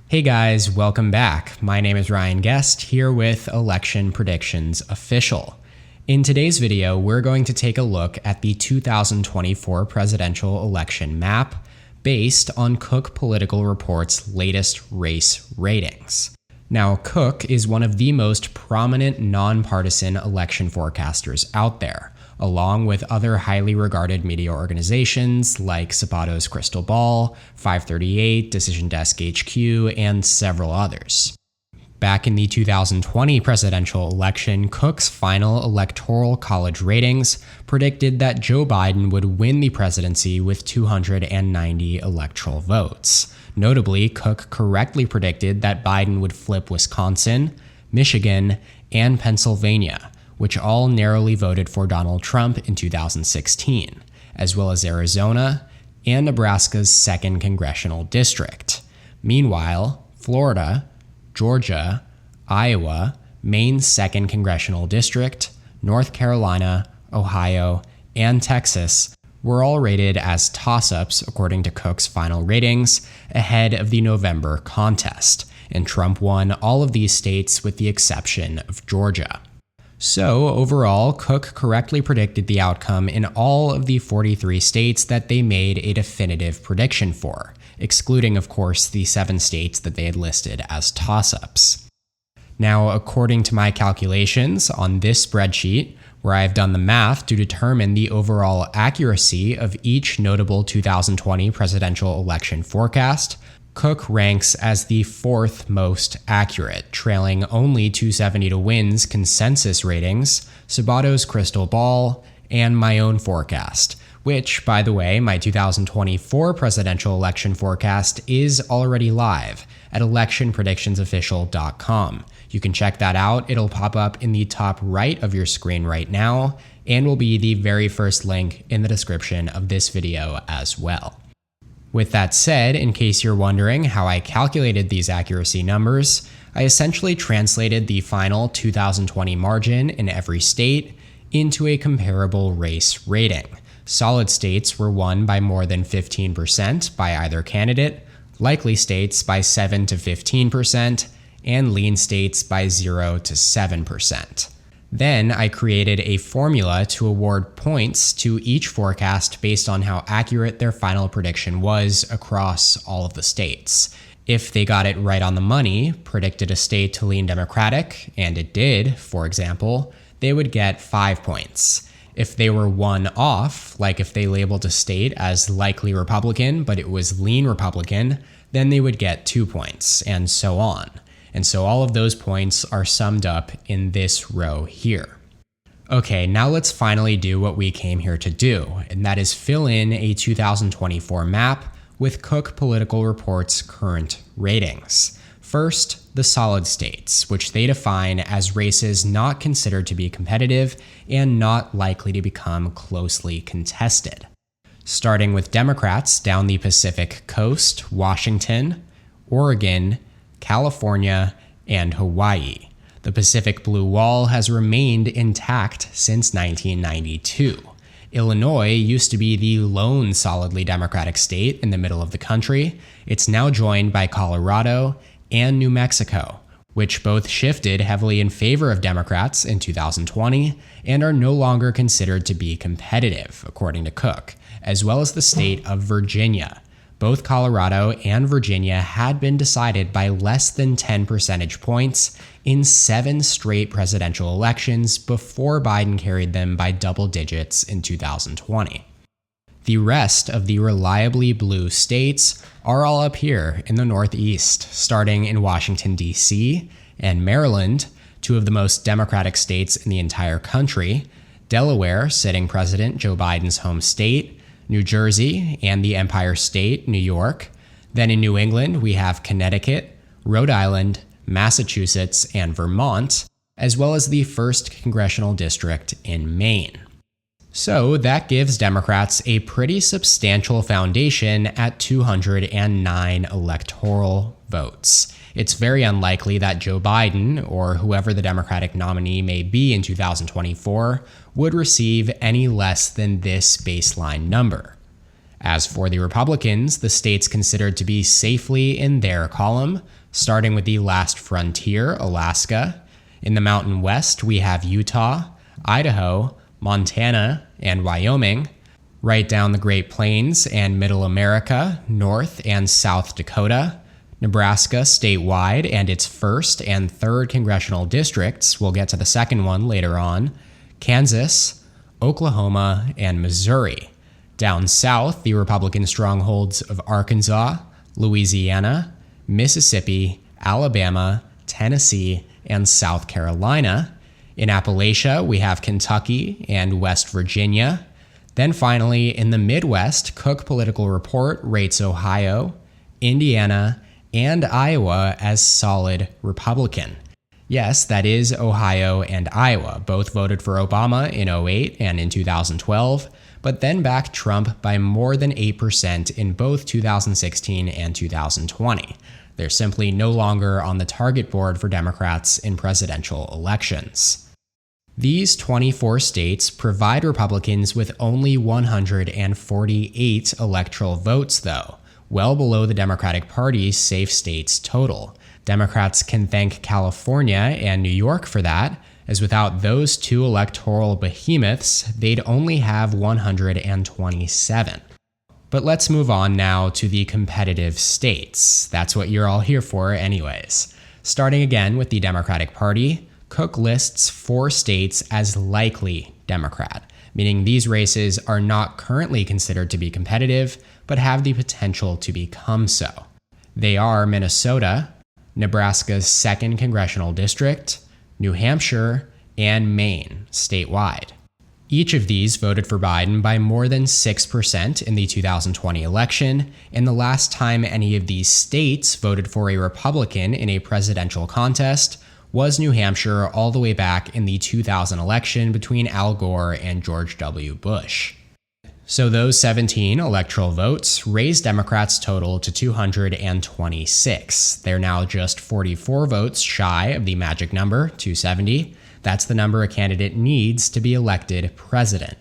Hey guys, welcome back. My name is Ryan Guest, here with Election Predictions Official. In today's video, we're going to take a look at the 2024 presidential election map based on Cook Political Report's latest race ratings. Now, Cook is one of the most prominent nonpartisan election forecasters out there, along with other highly regarded media organizations like Sabato's Crystal Ball, 538, Decision Desk HQ, and several others. Back in the 2020 presidential election, Cook's final electoral college ratings predicted that Joe Biden would win the presidency with 290 electoral votes. Notably, Cook correctly predicted that Biden would flip Wisconsin, Michigan, and Pennsylvania, which all narrowly voted for Donald Trump in 2016, as well as Arizona and Nebraska's 2nd Congressional District. Meanwhile, Florida, Georgia, Iowa, Maine's 2nd Congressional District, North Carolina, Ohio, and Texas were all rated as toss-ups according to Cook's final ratings ahead of the November contest, and Trump won all of these states with the exception of Georgia. So, overall, Cook correctly predicted the outcome in all of the 43 states that they made a definitive prediction for, excluding, of course, the 7 states that they had listed as toss-ups. Now, according to my calculations on this spreadsheet, where I've done the math to determine the overall accuracy of each notable 2020 presidential election forecast, Cook ranks as the 4th most accurate, trailing only 270 to Win's consensus ratings, Sabato's Crystal Ball, and my own forecast, which, by the way, my 2024 presidential election forecast is already live at electionpredictionsofficial.com. You can check that out. It'll pop up in the top right of your screen right now, and will be the very first link in the description of this video as well. With that said, in case you're wondering how I calculated these accuracy numbers, I essentially translated the final 2020 margin in every state into a comparable race rating. Solid states were won by more than 15% by either candidate, likely states by 7 to 15%, and lean states by 0 to 7%. Then I created a formula to award points to each forecast based on how accurate their final prediction was across all of the states. If they got it right on the money, predicted a state to lean Democratic, and it did, for example, they would get 5 points. If they were one off, like if they labeled a state as likely Republican, but it was lean Republican, then they would get 2 points, and so on. And so all of those points are summed up in this row here. Okay, now let's finally do what we came here to do, and that is fill in a 2024 map with Cook Political Report's current ratings. First, the solid states, which they define as races not considered to be competitive and not likely to become closely contested. Starting with Democrats down the Pacific Coast, Washington, Oregon, California, and Hawaii. The Pacific Blue Wall has remained intact since 1992. Illinois used to be the lone solidly Democratic state in the middle of the country. It's now joined by Colorado and New Mexico, which both shifted heavily in favor of Democrats in 2020 and are no longer considered to be competitive, according to Cook, as well as the state of Virginia. Both Colorado and Virginia had been decided by less than 10 percentage points in 7 straight presidential elections before Biden carried them by double digits in 2020. The rest of the reliably blue states are all up here in the Northeast, starting in Washington, D.C. and Maryland, 2 of the most Democratic states in the entire country, Delaware, sitting President Joe Biden's home state, New Jersey, and the Empire State, New York. Then in New England, we have Connecticut, Rhode Island, Massachusetts, and Vermont, as well as the 1st Congressional District in Maine. So that gives Democrats a pretty substantial foundation at 209 electoral votes. It's very unlikely that Joe Biden, or whoever the Democratic nominee may be in 2024, would receive any less than this baseline number. As for the Republicans, the states considered to be safely in their column, starting with the last frontier, Alaska. In the Mountain West, we have Utah, Idaho, Montana, and Wyoming. Right down the Great Plains and Middle America, North and South Dakota. Nebraska statewide and its 1st and 3rd congressional districts, we'll get to the second one later on, Kansas, Oklahoma, and Missouri. Down south, the Republican strongholds of Arkansas, Louisiana, Mississippi, Alabama, Tennessee, and South Carolina. In Appalachia, we have Kentucky and West Virginia. Then finally, in the Midwest, Cook Political Report rates Ohio, Indiana, and Iowa as solid Republican. Yes, that is Ohio and Iowa. Both voted for Obama in 2008 and in 2012, but then backed Trump by more than 8% in both 2016 and 2020. They're simply no longer on the target board for Democrats in presidential elections. These 24 states provide Republicans with only 148 electoral votes, though, well below the Democratic Party's safe states total. Democrats can thank California and New York for that, as without those two electoral behemoths, they'd only have 127. But let's move on now to the competitive states. That's what you're all here for anyways. Starting again with the Democratic Party, Cook lists 4 states as likely Democrat, meaning these races are not currently considered to be competitive, but have the potential to become so. They are Minnesota, Nebraska's 2nd congressional district, New Hampshire, and Maine statewide. Each of these voted for Biden by more than 6% in the 2020 election, and the last time any of these states voted for a Republican in a presidential contest was New Hampshire all the way back in the 2000 election between Al Gore and George W. Bush. So those 17 electoral votes raised Democrats' total to 226. They're now just 44 votes shy of the magic number, 270. That's the number a candidate needs to be elected president.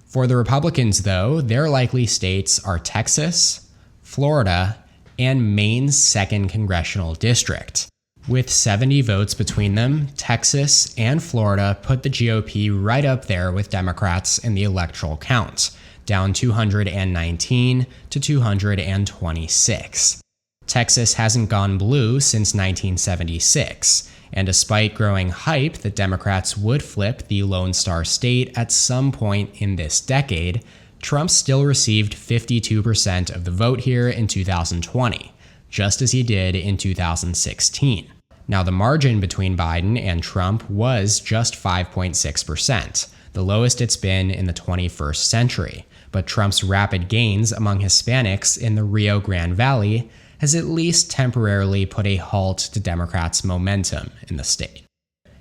For the Republicans, though, their likely states are Texas, Florida, and Maine's 2nd congressional district. With 70 votes between them, Texas and Florida put the GOP right up there with Democrats in the electoral count, down 219 to 226. Texas hasn't gone blue since 1976, and despite growing hype that Democrats would flip the Lone Star State at some point in this decade, Trump still received 52% of the vote here in 2020, just as he did in 2016. Now, the margin between Biden and Trump was just 5.6%, the lowest it's been in the 21st century, but Trump's rapid gains among Hispanics in the Rio Grande Valley has at least temporarily put a halt to Democrats' momentum in the state.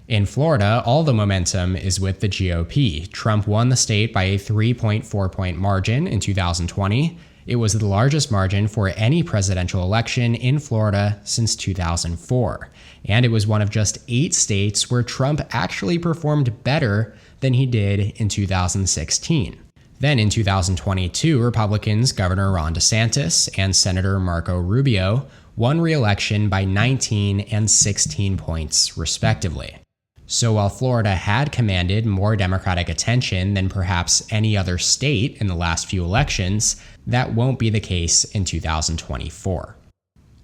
In Florida, all the momentum is with the GOP. Trump won the state by a 3.4-point margin in 2020. It was the largest margin for any presidential election in Florida since 2004. And it was one of just 8 states where Trump actually performed better than he did in 2016. Then in 2022, Republicans Governor Ron DeSantis and Senator Marco Rubio won re-election by 19 and 16 points, respectively. So while Florida had commanded more Democratic attention than perhaps any other state in the last few elections, that won't be the case in 2024.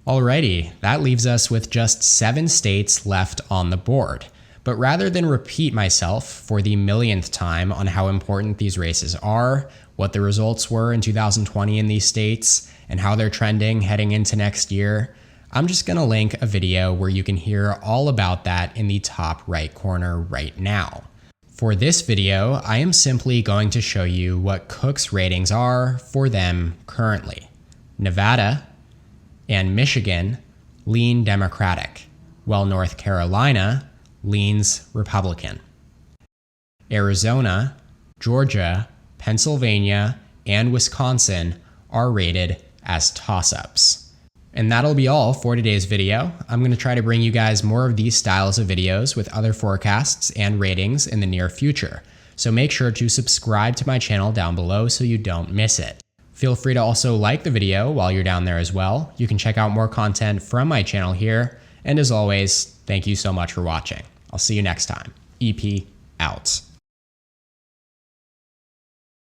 Alrighty, that leaves us with just 7 states left on the board. But rather than repeat myself for the millionth time on how important these races are, what the results were in 2020 in these states, and how they're trending heading into next year, I'm just going to link a video where you can hear all about that in the top right corner right now. For this video, I am simply going to show you what Cook's ratings are for them currently. Nevada and Michigan lean Democratic, while North Carolina leans Republican. Arizona, Georgia, Pennsylvania, and Wisconsin are rated as toss-ups. And that'll be all for today's video. I'm going to try to bring you guys more of these styles of videos with other forecasts and ratings in the near future. So make sure to subscribe to my channel down below so you don't miss it. Feel free to also like the video while you're down there as well. You can check out more content from my channel here. And as always, thank you so much for watching. I'll see you next time. EP out.